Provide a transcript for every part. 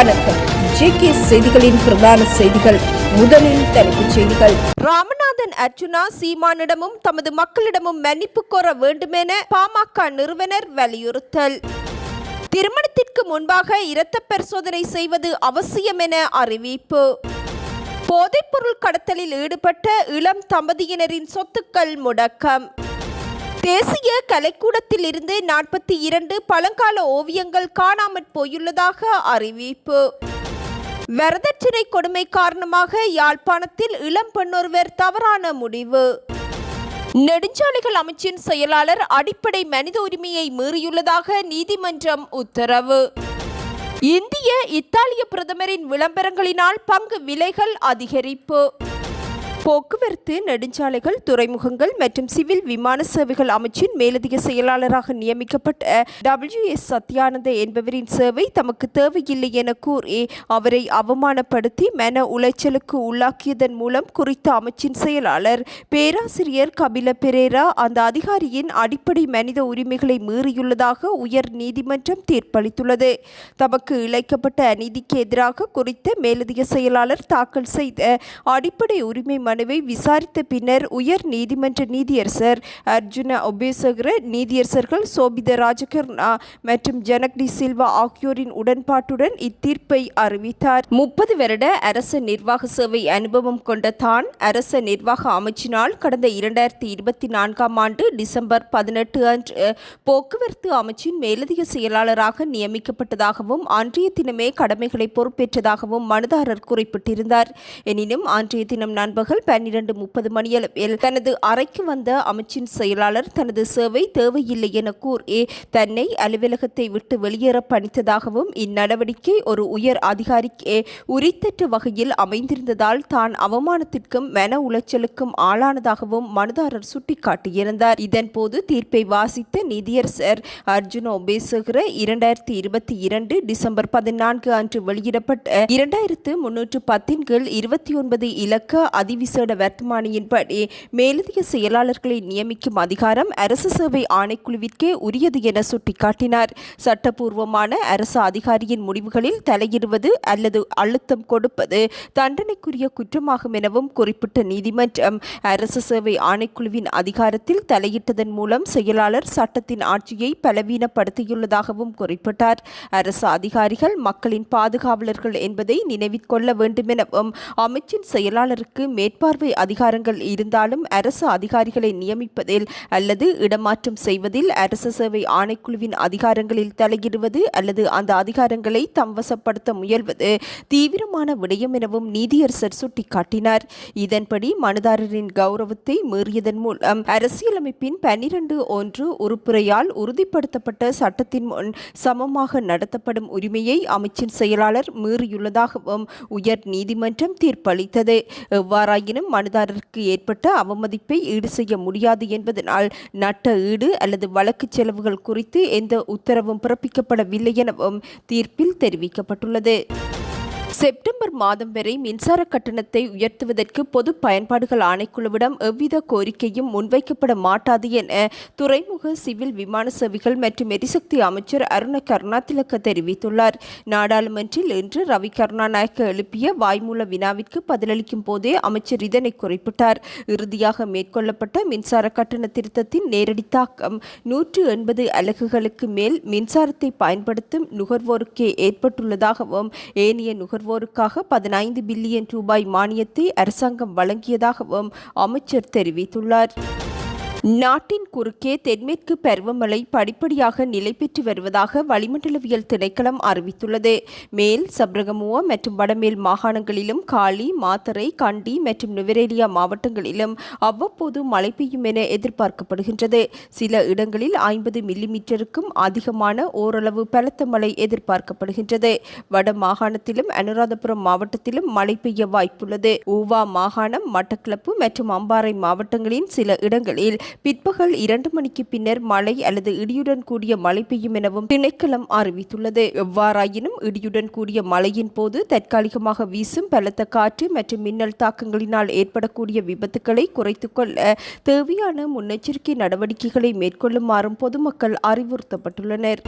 வணக்கம். ஜேகே செய்திகளின் பிரதான செய்திகள். முதலில் தலைப்புச் செய்திகள். ராமநாதன் அர்ஜுனா சீமானிடமும் தமது மக்களிடமும் மன்னிப்பு கோர வேண்டுமென பாமக நிறுவனர் வலியுறுத்தல். திருமணத்திற்கு முன்பாக இரத்த பரிசோதனை செய்வது அவசியம் என அறிவிப்பு. போதைப்பொருள் கடத்தலில் ஈடுபட்ட இளம் தம்பதியினரின் சொத்துக்கள் முடக்கம். தேசிய கலைக்கூடத்தில் இருந்து 42 பழங்கால ஓவியங்கள் காணாமற் போயுள்ளதாக அறிவிப்பு. வரதட்சணை கொடுமை காரணமாக யாழ்ப்பாணத்தில் இளம் பெண்ணொருவர் தவறான முடிவு. நெடுஞ்சாலைகள் அமைச்சின் செயலாளர் அடிப்படை மனித உரிமையை மீறியுள்ளதாக நீதிமன்றம் உத்தரவு. இந்திய இத்தாலிய பிரதமரின் விளம்பரங்களினால் பங்கு விலைகள் அதிகரிப்பு. போக்குவரத்து, நெடுஞ்சாலைகள், துறைமுகங்கள் மற்றும் சிவில் விமான சேவைகள் அமைச்சின் மேலதிக செயலாளராக நியமிக்கப்பட்ட WS சத்யானந்த என்பவரின் சேவை தமக்கு தேவையில்லை என கூறி அவரை அவமானப்படுத்தி மன உளைச்சலுக்கு உள்ளாக்கியதன் மூலம் குறித்த அமைச்சின் செயலாளர் பேராசிரியர் கபில பெரேரா அந்த அதிகாரியின் அடிப்படை மனித உரிமைகளை மீறியுள்ளதாக உயர் நீதிமன்றம் தீர்ப்பளித்துள்ளது. தமக்கு இழைக்கப்பட்ட அநீதிக்கு எதிராக குறித்த மேலதிக செயலாளர் தாக்கல் செய்த அடிப்படை உரிமை மனுவை விசாரித்த பின்னர் உயர் நீதிமன்ற நீதியரசர் அர்ஜுன ஒபேசகர, நீதியரசர்கள் சோபித ராஜகர்ணா மற்றும் ஜனக் டி சில்வா ஆகியோரின் உடன்பாட்டுடன் இத்தீர்ப்பை அறிவித்தார். 30 வருட அரச நிர்வாக சேவை அனுபவம் கொண்ட தான் அரச நிர்வாக அமைச்சினால் கடந்த 2024 ஆண்டு டிசம்பர் 18 அன்று போக்குவரத்து அமைச்சின் மேலதிக செயலாளராக நியமிக்கப்பட்டதாகவும் அன்றைய தினமே கடமைகளை பொறுப்பேற்றதாகவும் மனுதாரர் குறிப்பிட்டிருந்தார். எனினும் அன்றைய தினம் நண்பகல் 12:30 மணியளவில் தனது அறைக்கு வந்த அமைச்சின் செயலாளர் தனது சேவை தேவையில்லை என கூறி தன்னை அலுவலகத்தை விட்டு வெளியேற பணித்ததாகவும் இந்நடவடிக்கை ஒரு உயர் அதிகாரிக்கு உரித்தற்ற வகையில் அமைந்திருந்ததால் தான் அவமானத்திற்கும் மன உளைச்சலுக்கும் ஆளானதாகவும் மனுதாரர் சுட்டிக்காட்டியிருந்தார். இதன்போது தீர்ப்பை வாசித்த நீதியரசர் அர்ஜுன ஒபேசகர 2022 டிசம்பர் 14 அன்று வெளியிடப்பட்ட 2310 கீழ் 29 இலக்க அதிவிசேட வர்த்தமானியின்படி மேலதிக செயலாளர்களை நியமிக்கும் அதிகாரம் அரசு சேவை ஆணைக்குழுவிற்கே உரியது என சுட்டிக்காட்டினார். சட்டப்பூர்வமான அரசு அதிகாரியின் முடிவுகளில் தலையிடுவது அல்லது அழுத்தம் கொடுப்பது தண்டனைக்குரிய குற்றமாகும் எனவும் குறிப்பிட்ட நீதிமன்றம் அரசு சேவை ஆணைக்குழுவின் அதிகாரத்தில் தலையிட்டதன் மூலம் செயலாளர் சட்டத்தின் ஆட்சியை பலவீனப்படுத்தியுள்ளதாகவும் குறிப்பிட்டார். அரசு அதிகாரிகள் மக்களின் பாதுகாவலர்கள் என்பதை நினைவிற்கொள்ள வேண்டும் எனவும் அமைச்சின் செயலாளருக்கு மேற்பார்வை அதிகாரங்கள் இருந்தாலும் அரசு அதிகாரிகளை நியமிப்பதில் அல்லது இடமாற்றம் செய்வதில் அரசு சேவை ஆணைக்குழுவின் அதிகாரங்களில் தலையிடுவது அல்லது அந்த அதிகாரங்களை தம்வசப்படுத்த முயல்வது தீவிரமான விடயம் எனவும் நீதியரசர் சுட்டிக்காட்டினார். இதன்படி மனுதாரரின் கௌரவத்தை மீறியதன் மூலம் அரசியலமைப்பின் 12(1) உறுப்புரையால் உறுதிப்படுத்தப்பட்ட சட்டத்தின் முன் சமமாக நடத்தப்படும் உரிமையை அமைச்சின் செயலாளர் மீறியுள்ளதாகவும் உயர் நீதிமன்றம் தீர்ப்பளித்தது. எவ்வாறாயினும் மனுதாரருக்கு ஏற்பட்ட அவமதிப்பை ஈடு செய்ய முடியாது என்பதனால் நட்ட ஈடு அல்லது வழக்கு செலவுகள் குறித்து எந்த உத்தரவும் பிறப்பிக்கப்படவில்லை எனவும் தீர்ப்பில் தெரிவிக்கப்பட்டுள்ளது. செப்டம்பர் மாதம் வரை மின்சார கட்டணத்தை உயர்த்துவதற்கு பொது பயன்பாடுகள் ஆணைக்குழுவிடம் எவ்வித கோரிக்கையும் முன்வைக்கப்பட மாட்டாது என துறைமுக சிவில் விமான சேவைகள் மற்றும் எரிசக்தி அமைச்சர் அருண கருணாதிலக்க தெரிவித்துள்ளார். நாடாளுமன்றில் இன்று ரவி கருணாநாயக்க எழுப்பிய வாய்மூல வினாவிற்கு பதிலளிக்கும் போதே அமைச்சர் இதனை குறிப்பிட்டார். இறுதியாக மேற்கொள்ளப்பட்ட மின்சார கட்டண திருத்தத்தின் நேரடி தாக்கம் 180 அலகுகளுக்கு மேல் மின்சாரத்தை பயன்படுத்தும் நுகர்வோருக்கே ஏற்பட்டுள்ளதாகவும் ஏனைய நுகர்வோருக்காக 15 பில்லியன் ரூபாய் மானியத்தை அரசாங்கம் வழங்கியதாகவும் அமைச்சர் தெரிவித்துள்ளார். நாட்டின் குறுக்கே தென்மேற்கு பருவமழை படிப்படியாக நிலை பெற்று வருவதாக வளிமண்டலவியல் திணைக்களம் அறிவித்துள்ளது. மேல் சப்ரகமுவ மற்றும் வடமேல் மாகாணங்களிலும் காலி, மாத்தறை, கண்டி மற்றும் நுவரெலியா மாவட்டங்களிலும் அவ்வப்போது மழை பெய்யும் என எதிர்பார்க்கப்படுகின்றது. சில இடங்களில் 50 மில்லிமீட்டருக்கும் அதிகமான ஓரளவு பலத்த மழை எதிர்பார்க்கப்படுகின்றது. வட மாகாணத்திலும் அனுராதபுரம் மாவட்டத்திலும் மழை பெய்ய வாய்ப்புள்ளது. ஊவா மாகாணம், மட்டக்களப்பு மற்றும் அம்பாறை மாவட்டங்களின் சில இடங்களில் பிற்பகல் 2 மணிக்கு பின்னர் மழை அல்லது இடியுடன் கூடிய மழை பெய்யும் எனவும் திணைக்களம் அறிவித்துள்ளது. எவ்வாறாயினும் இடியுடன் கூடிய மழையின் போது தற்காலிகமாக வீசும் பலத்த காற்று மற்றும் மின்னல் தாக்கங்களினால் ஏற்படக்கூடிய விபத்துக்களை குறைத்துக் கொள்ள தேவையான முன்னெச்சரிக்கை நடவடிக்கைகளை மேற்கொள்ளுமாறும் பொதுமக்கள் அறிவுறுத்தப்பட்டுள்ளனர்.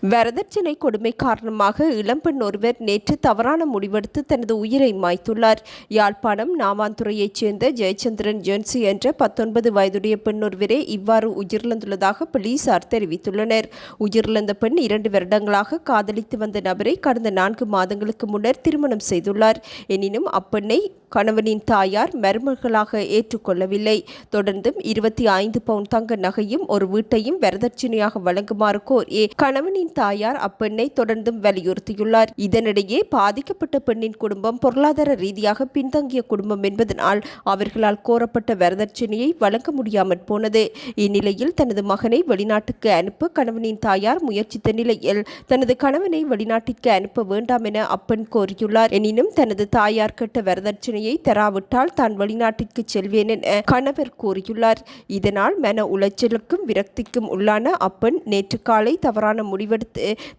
வரதட்சணை கொடுமை காரணமாக இளம்பெண் ஒருவர் நேற்று தவறான முடிவெடுத்து தனது உயிரை மாய்த்துள்ளார். யாழ்ப்பாணம் நாவாந்துறையைச் சேர்ந்த ஜெயச்சந்திரன் ஜென்சி என்ற 19 வயதுடைய பெண் ஒருவரே இவ்வாறு உயிரிழந்துள்ளதாக போலீசார் தெரிவித்துள்ளனர். உயிரிழந்த பெண் 2 வருடங்களாக காதலித்து வந்த நபரை கடந்த 4 மாதங்களுக்கு முன்னர் திருமணம் செய்துள்ளார். எனினும் அப்பெண்ணை கணவனின் தாயார் மருமகளாக ஏற்றுக்கொள்ளவில்லை. தொடர்ந்தும் 25 பவுன் தங்க நகையும் ஒரு வீட்டையும் வரதட்சணையாக வழங்குமாறு கோரி கணவனின் தாயார் அப்பெண்ணை தொடர்ந்தும் வலியுறுத்தியுள்ளார். இதனிடையே பாதிக்கப்பட்ட பெண்ணின் குடும்பம் பொருளாதார ரீதியாக பின்தங்கிய குடும்பம் என்பதனால் அவர்களால் கோரப்பட்ட வரதட்சணையை வழங்க முடியாமல் போனது. இந்நிலையில் தனது மகனை வெளிநாட்டுக்கு அனுப்ப கணவனின் தாயார் முயற்சித்த நிலையில் தனது கணவனை வெளிநாட்டிற்கு அனுப்ப வேண்டாம் என அப்பெண் கோரியுள்ளார். எனினும் தனது தாயார் கேட்ட வரதட்சணையை தராவிட்டால் தான் வெளிநாட்டிற்கு செல்வேன் என கணவர் கூறியுள்ளார். இதனால் மன உளைச்சலுக்கும் விரக்திக்கும் உள்ளான அப்பெண் நேற்று காலை தவறான முடிவெடுத்து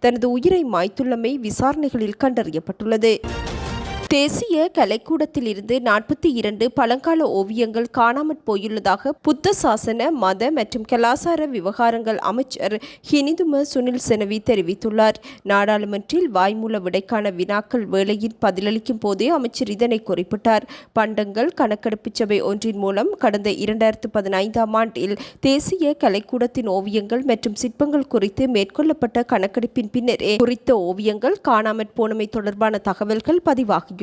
தனது உயிரை மாய்த்துள்ளமை விசாரணைகளில் கண்டறியப்பட்டுள்ளது. தேசிய கலைக்கூடத்தில் இருந்து 42 பழங்கால ஓவியங்கள் காணாமற் போயுள்ளதாக புத்த சாசன மத மற்றும் கலாசார விவகாரங்கள் அமைச்சர் ஹினிதும சுனில் செனவி தெரிவித்துள்ளார். நாடாளுமன்றில் வாய்மூல விடைக்கான வினாக்கள் வேளையில் பதிலளிக்கும் போதே அமைச்சர் இதனை குறிப்பிட்டார். பண்டங்கள் கணக்கெடுப்பு சபை ஒன்றின் மூலம் கடந்த 2015ஆம் ஆண்டில் தேசிய கலைக்கூடத்தின் ஓவியங்கள் மற்றும் சிற்பங்கள் குறித்து மேற்கொள்ளப்பட்ட கணக்கெடுப்பின் பின்னரே குறித்த ஓவியங்கள் காணாமற் போனமை தொடர்பான தகவல்கள் பதிவாகியுள்ளன.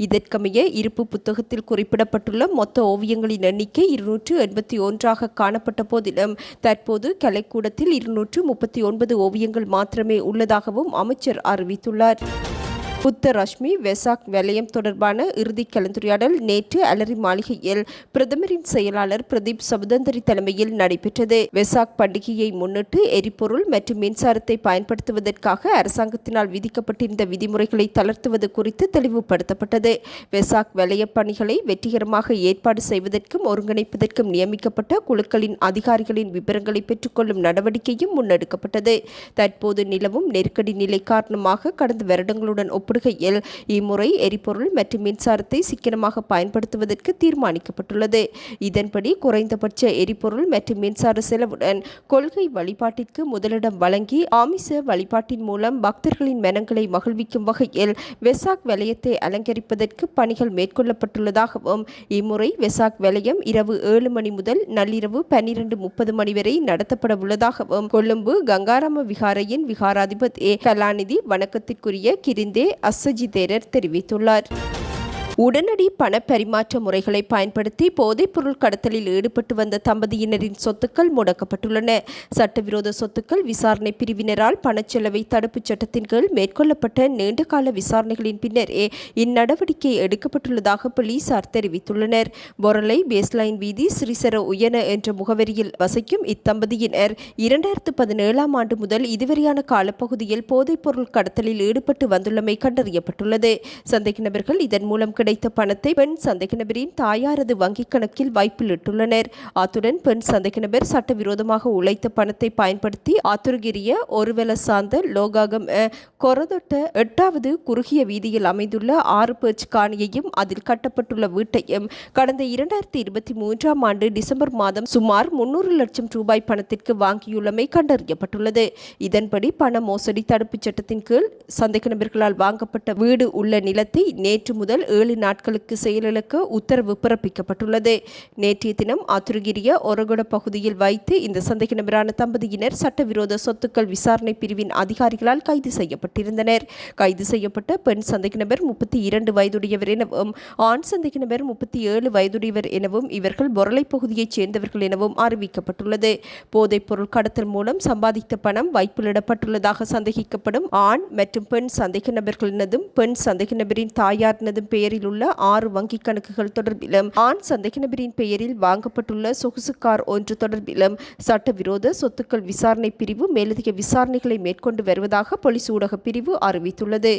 இதற்கமைய இருப்பு புத்தகத்தில் குறிப்பிடப்பட்டுள்ள மொத்த ஓவியங்களின் எண்ணிக்கை 281ஆக காணப்பட்ட போதிலும் தற்போது கலைக்கூடத்தில் 239 ஓவியங்கள் மாத்திரமே உள்ளதாகவும் அமைச்சர் அறிவித்துள்ளார். புத்த ரஷ்மி வெசாக் வலயம் தொடர்பான இறுதி கலந்துரையாடல் நேற்று அலரி மாளிகையில் பிரதமரின் செயலாளர் பிரதீப் சபுதந்தரி தலைமையில் நடைபெற்றது. வெசாக் பண்டிகையை முன்னிட்டு எரிபொருள் மற்றும் மின்சாரத்தை பயன்படுத்துவதற்காக அரசாங்கத்தினால் விதிக்கப்பட்டிருந்த விதிமுறைகளை தளர்த்துவது குறித்து தெளிவுபடுத்தப்பட்டது. வெசாக் வலய பணிகளை வெற்றிகரமாக ஏற்பாடு செய்வதற்கும் ஒருங்கிணைப்பதற்கும் நியமிக்கப்பட்ட குழுக்களின் அதிகாரிகளின் விவரங்களை பெற்றுக்கொள்ளும் நடவடிக்கையும் முன்னெடுக்கப்பட்டது. தற்போது நிலவும் நெருக்கடி நிலை காரணமாக கடந்த வருடங்களுடன் ஒப்பிடுகையில் இம்முறை எரிபொருள் மற்றும் மின்சாரத்தை சிக்கனமாக பயன்படுத்துவதற்கு தீர்மானிக்கப்பட்டுள்ளது. இதன்படி குறைந்தபட்ச எரிபொருள் மற்றும் மின்சார செலவுடன் கொள்கை வழிபாட்டிற்கு முதலிடம் வழங்கி ஆமிச வழிபாட்டின் மூலம் பக்தர்களின் மனங்களை மகிழ்விக்கும் வகையில் வெசாக் வலயத்தை அலங்கரிப்பதற்கு பணிகள் மேற்கொள்ளப்பட்டுள்ளதாகவும் இம்முறை வெசாக் வலயம் இரவு 7 மணி முதல் நள்ளிரவு 12:30 மணி வரை நடத்தப்பட உள்ளதாகவும் கொழும்பு கங்காராம விகாரையின் விகாராதிபதி கலாநிதி வணக்கத்திற்குரிய கிரிந்தே அஸ்ஸஜிதேரர் தெரிவித்துள்ளார். உடனடி பண பரிமாற்ற முறைகளை பயன்படுத்தி போதைப்பொருள் கடத்தலில் ஈடுபட்டு வந்த தம்பதியினரின் சொத்துக்கள் முடக்கப்பட்டுள்ளன. சட்டவிரோத சொத்துக்கள் விசாரணை பிரிவினரால் பணச்செலவை தடுப்புச் சட்டத்தின் கீழ் மேற்கொள்ளப்பட்ட நீண்டகால விசாரணைகளின் பின்னரே இந்நடவடிக்கை எடுக்கப்பட்டுள்ளதாக போலீசார் தெரிவித்துள்ளனர். பொரலை பேஸ்லைன் வீதி ஸ்ரீசர உயன என்ற முகவரியில் வசிக்கும் இத்தம்பதியினர் 2017ஆம் ஆண்டு முதல் இதுவரையான காலப்பகுதியில் போதைப்பொருள் கடத்தலில் ஈடுபட்டு வந்துள்ளமை கண்டறியப்பட்டுள்ளது. சந்தேக நபர்கள் இதன் மூலம் கிடைத்த பணத்தை பெண் சந்தேக நபரின் தாயாரது வங்கிக் கணக்கில் வைப்பிலிட்டுள்ளனர். அத்துடன் பெண் சந்தேக நபர் சட்டவிரோதமாக உழைத்த பணத்தை பயன்படுத்தி ஆத்துருகிரிய ஒருவெல சார்ந்த லோகாகம் கொரதொட்ட 8வது குறுகிய வீதியில் அமைந்துள்ள 6 பேர்ச் காணியையும் அதில் கட்டப்பட்டுள்ள வீட்டையும் கடந்த 2023ஆம் ஆண்டு டிசம்பர் மாதம் சுமார் 300 லட்சம் ரூபாய் பணத்திற்கு வாங்கியுள்ளமை கண்டறியப்பட்டுள்ளது. இதன்படி பண மோசடி தடுப்புச் சட்டத்தின் கீழ் சந்தேக நபர்களால் வாங்கப்பட்ட வீடு உள்ள நிலத்தை நேற்று முதல் 7 நாட்களுக்கு செயலிழக்க உத்தரவு பிறப்பிக்கப்பட்டுள்ளது. நேற்றைய தினம் ஆத்துருகிரிய ஒரகொட பகுதியில் வைத்து இந்த சந்தேக நபரான தம்பதியினர் சட்டவிரோத சொத்துக்கள் விசாரணை பிரிவின் அதிகாரிகளால் கைது செய்யப்பட்டிருந்தனர். கைது செய்யப்பட்ட பெண் சந்தேக நபர் 32 வயதுடையவர் எனவும் ஆண் சந்தேக நபர் 37 வயதுடையவர் எனவும் இவர்கள் பொரலை பகுதியைச் சேர்ந்தவர்கள் எனவும் அறிவிக்கப்பட்டுள்ளது. போதைப் பொருள் கடத்தல் மூலம் சம்பாதித்த பணம் வைப்பிலிடப்பட்டுள்ளதாக சந்தேகிக்கப்படும் ஆண் மற்றும் பெண் சந்தேக நபர்களினதும் பெண் சந்தேக நபரின் தாயாரினதும் பெயரில் உள்ள 6 வங்கிக் கணக்குகள் தொடர்பிலும் ஆண் சந்தேக நபரின் பெயரில் வாங்கப்பட்டுள்ள சொகுசு கார் ஒன்று தொடர்பிலும் சட்டவிரோத சொத்துக்கள் விசாரணை பிரிவு மேலதிக விசாரணைகளை மேற்கொண்டு வருவதாக போலீஸ் ஊடக பிரிவு அறிவித்துள்ளது.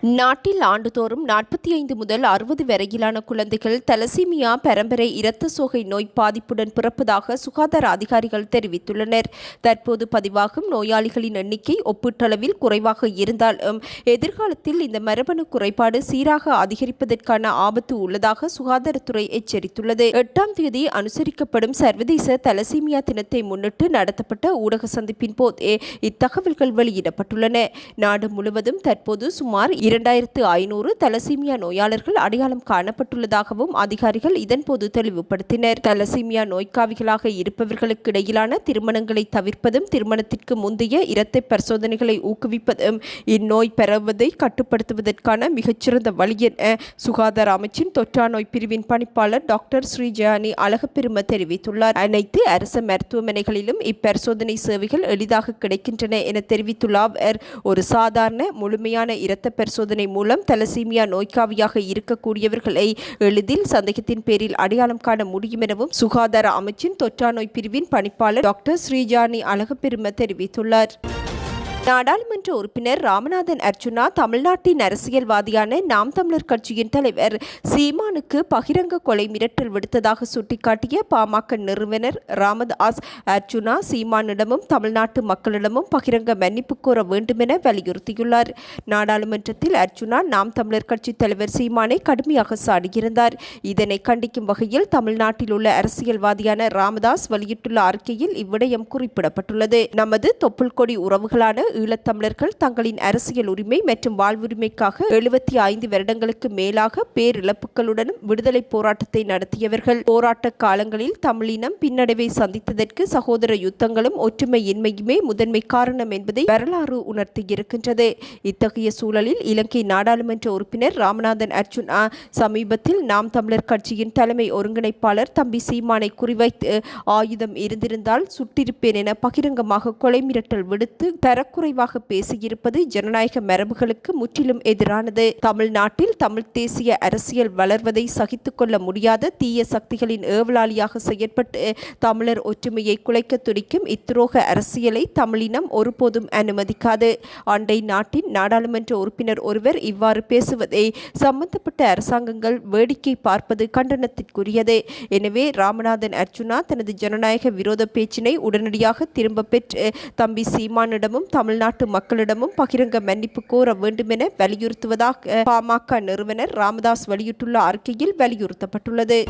நாட்டில் ஆண்டுதோறும் 45 முதல் 60 வரையிலான குழந்தைகள் தலசீமியா பரம்பரை இரத்த சோகை நோய் பாதிப்புடன் பிறப்பதாக சுகாதார அதிகாரிகள் தெரிவித்துள்ளனர். தற்போது பதிவாகும் நோயாளிகளின் எண்ணிக்கை ஒப்பீட்டளவில் குறைவாக இருந்தாலும் எதிர்காலத்தில் இந்த மரபணு குறைபாடு சீராக அதிகரிப்பதற்கான ஆபத்து உள்ளதாக சுகாதாரத்துறை எச்சரித்துள்ளது. 8ஆம் தேதி அனுசரிக்கப்படும் சர்வதேச தலசீமியா தினத்தை முன்னிட்டு நடத்தப்பட்ட ஊடக சந்திப்பின் போதே இத்தகவல்கள் வெளியிடப்பட்டுள்ளன. நாடு முழுவதும் தற்போது சுமார் 2500 தலசீமியா நோயாளர்கள் அடையாளம் காணப்பட்டுள்ளதாகவும் அதிகாரிகள் இதன்போது தெளிவுபடுத்தினர். தலசீமியா நோய்க்காவிகளாக இருப்பவர்களுக்கு இடையிலான திருமணங்களை தவிர்ப்பதும் திருமணத்திற்கு முந்தைய இரத்த பரிசோதனைகளை ஊக்குவிப்பதும் இந்நோய் பரவுவதை கட்டுப்படுத்துவதற்கான மிகச்சிறந்த வழி என சுகாதார அமைச்சின் தொற்றா நோய் பிரிவின் பணிப்பாளர் டாக்டர் ஸ்ரீஜானி அழகப்பெரும தெரிவித்துள்ளார். அனைத்து அரசு மருத்துவமனைகளிலும் இப்பரிசோதனை சேவைகள் எளிதாக கிடைக்கின்றன என தெரிவித்துள்ள அவர் ஒரு சாதாரண முழுமையான இரத்த பரிசோதனை மூலம் தலசீமியா நோய்க்காவியாக இருக்கக்கூடியவர்களை எளிதில் சந்தேகத்தின் பேரில் அடையாளம் காண முடியும் எனவும் சுகாதார அமைச்சின் தொற்றா நோய் பிரிவின் பணிப்பாளர் டாக்டர் ஸ்ரீஜானி அழகப்பெரும தெரிவித்துள்ளார். நாடாளுமன்ற உறுப்பினர் ராமநாதன் அர்ச்சுனா தமிழ்நாட்டின் அரசியல்வாதியான நாம் தமிழர் கட்சியின் தலைவர் சீமானுக்கு பகிரங்க கொலை மிரட்டல் விடுத்ததாக சுட்டிக்காட்டிய பாமக நிறுவனர் ராமதாஸ் அர்ச்சுனா சீமானிடமும் தமிழ்நாட்டு மக்களிடமும் பகிரங்க மன்னிப்பு கோர வேண்டும் என வலியுறுத்தியுள்ளார். நாடாளுமன்றத்தில் அர்ச்சுனா நாம் தமிழர் கட்சி தலைவர் சீமானை கடுமையாக சாடியிருந்தார். இதனை கண்டிக்கும் வகையில் தமிழ்நாட்டில் உள்ள அரசியல்வாதியான ராமதாஸ் வெளியிட்டுள்ள அறிக்கையில் இவ்விடயம் குறிப்பிடப்பட்டுள்ளது. நமது தொப்புள் கொடி உறவுகளான ஈழத்தமிழர்கள் தங்களின் அரசியல் உரிமை மற்றும் வாழ்வுரிமைக்காக 75 வருடங்களுக்கு மேலாக பேரிழப்புகளுடனும் விடுதலை போராட்டத்தை நடத்தியவர்கள். போராட்ட காலங்களில் தமிழினம் பின்னடைவை சந்தித்ததற்கு சகோதர யுத்தங்களும் ஒற்றுமையின்மையுமே முதன்மை காரணம் என்பதை வரலாறு உணர்த்தியிருக்கின்றது. இத்தகைய சூழலில் இலங்கை நாடாளுமன்ற உறுப்பினர் ராமநாதன் அர்ச்சுனா சமீபத்தில் நாம் தமிழர் கட்சியின் தலைமை ஒருங்கிணைப்பாளர் தம்பி சீமானை குறிவைத்து ஆயுதம் இருந்திருந்தால் சுட்டிருப்பேன் என பகிரங்கமாக கொலை மிரட்டல் விடுத்து தரக்குறைவாக பேசியிருப்பது ஜனநாயக மரபுகளுக்கு முற்றிலும் எதிரானது. தமிழ்நாட்டில் தமிழ் தேசிய அரசியல் வளர்வதை சகித்துக் கொள்ள முடியாத தீய சக்திகளின் ஏவலாளியாக செயற்பட்டு தமிழர் ஒற்றுமையை குலைக்க துடிக்கும் இத்துரோக அரசியலை தமிழினம் ஒருபோதும் அனுமதிக்காது. அண்டை நாட்டின் நாடாளுமன்ற உறுப்பினர் ஒருவர் இவ்வாறு பேசுவதை சம்பந்தப்பட்ட அரசாங்கங்கள் வேடிக்கை பார்ப்பது கண்டனத்திற்குரியது. எனவே ராமநாதன் அர்ச்சுனா தனது ஜனநாயக விரோத பேச்சினை உடனடியாக திரும்ப பெற்று தம்பி சீமானிடமும் தமிழ்நாட்டு மக்களிடமும் பகிரங்க மன்னிப்பு கோர வேண்டும் என வலியுறுத்துவதாக பாமக நிறுவனர் ராமதாஸ் வெளியிட்டுள்ள அறிக்கையில் வலியுறுத்தப்பட்டுள்ளது.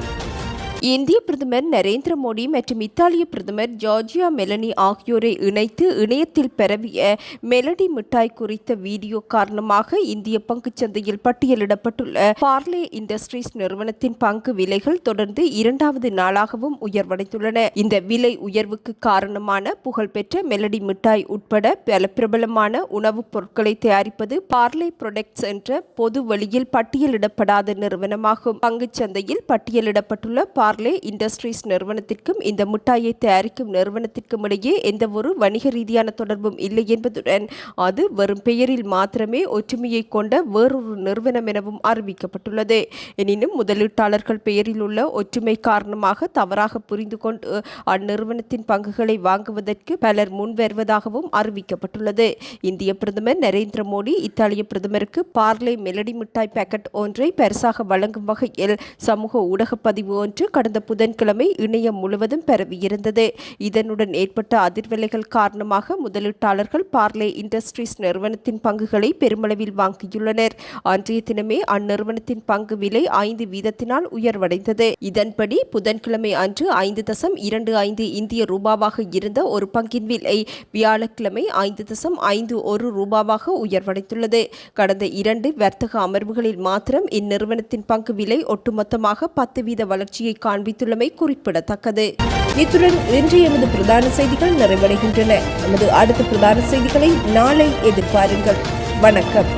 இந்திய பிரதமர் நரேந்திர மோடி மற்றும் இத்தாலிய பிரதமர் ஜார்ஜியா மெலனி ஆகியோரை இணைத்து இணையத்தில் பரவிய மெலடி மிட்டாய் குறித்த வீடியோ காரணமாக இந்திய பங்குச்சந்தையில் பட்டியலிடப்பட்டுள்ள பார்லே இண்டஸ்ட்ரீஸ் நிறுவனத்தின் பங்கு விலைகள் தொடர்ந்து 2வது நாளாகவும் உயர்வடைந்துள்ளன. இந்த விலை உயர்வுக்கு காரணமான புகழ்பெற்ற மெலடி மிட்டாய் உட்பட பல பிரபலமான உணவுப் பொருட்களை தயாரிப்பது பார்லே புரொடக்ட்ஸ் என்ற பொது வழியில் பட்டியலிடப்படாத நிறுவனமாகும். பங்குச்சந்தையில் பட்டியலிடப்பட்டுள்ள பார்லே இண்டஸ்ட்ரீஸ் நிறுவனத்திற்கும் இந்த மிட்டாயை தயாரிக்கும் நிறுவனத்திற்கும் இடையே எந்தவொரு வணிக ரீதியான தொடர்பும் இல்லை என்பதுடன் அது வெறும் பெயரில் மாத்திரமே ஒற்றுமையை கொண்ட வேறொரு நிறுவனம் எனவும் அறிவிக்கப்பட்டுள்ளது. எனினும் முதலீட்டாளர்கள் பெயரில் உள்ள ஒற்றுமை காரணமாக தவறாக புரிந்து கொண்டு அந்நிறுவனத்தின் பங்குகளை வாங்குவதற்கு பலர் முன்வருவதாகவும் அறிவிக்கப்பட்டுள்ளது. இந்திய பிரதமர் நரேந்திர மோடி இத்தாலிய பிரதமருக்கு பார்லே மெலடி மிட்டாய் பாக்கெட் ஒன்றை பரிசாக வழங்கும் வகையில் சமூக ஊடக பதிவு ஒன்று கடந்த புதன்கிழமை இணையம் முழுவதும் பரவியிருந்தது. இதனுடன் ஏற்பட்ட அதிர்வலைகள் காரணமாக முதலீட்டாளர்கள் பார்லே இண்டஸ்ட்ரீஸ் நிறுவனத்தின் பங்குகளை பெருமளவில் வாங்கியுள்ளனர். அன்றைய தினமே அந்நிறுவனத்தின் பங்கு விலை 5% உயர்வடைந்தது. இதன்படி புதன்கிழமை அன்று 5.25 இந்திய ரூபாவாக இருந்த ஒரு பங்கின் விலை வியாழக்கிழமை 5.51 ரூபாவாக உயர்வடைந்துள்ளது. கடந்த 2 வர்த்தக அமர்வுகளில் மாத்திரம் இந்நிறுவனத்தின் பங்கு விலை ஒட்டுமொத்தமாக 10% வளர்ச்சியை காண்பித்துள்ளமை குறிப்பிடத்தக்கது. இத்துடன் இன்றைய எமது பிரதான செய்திகள் நிறைவடைகின்றன. நமது அடுத்த பிரதான செய்திகளை நாளை எதிர்பாருங்கள். வணக்கம்.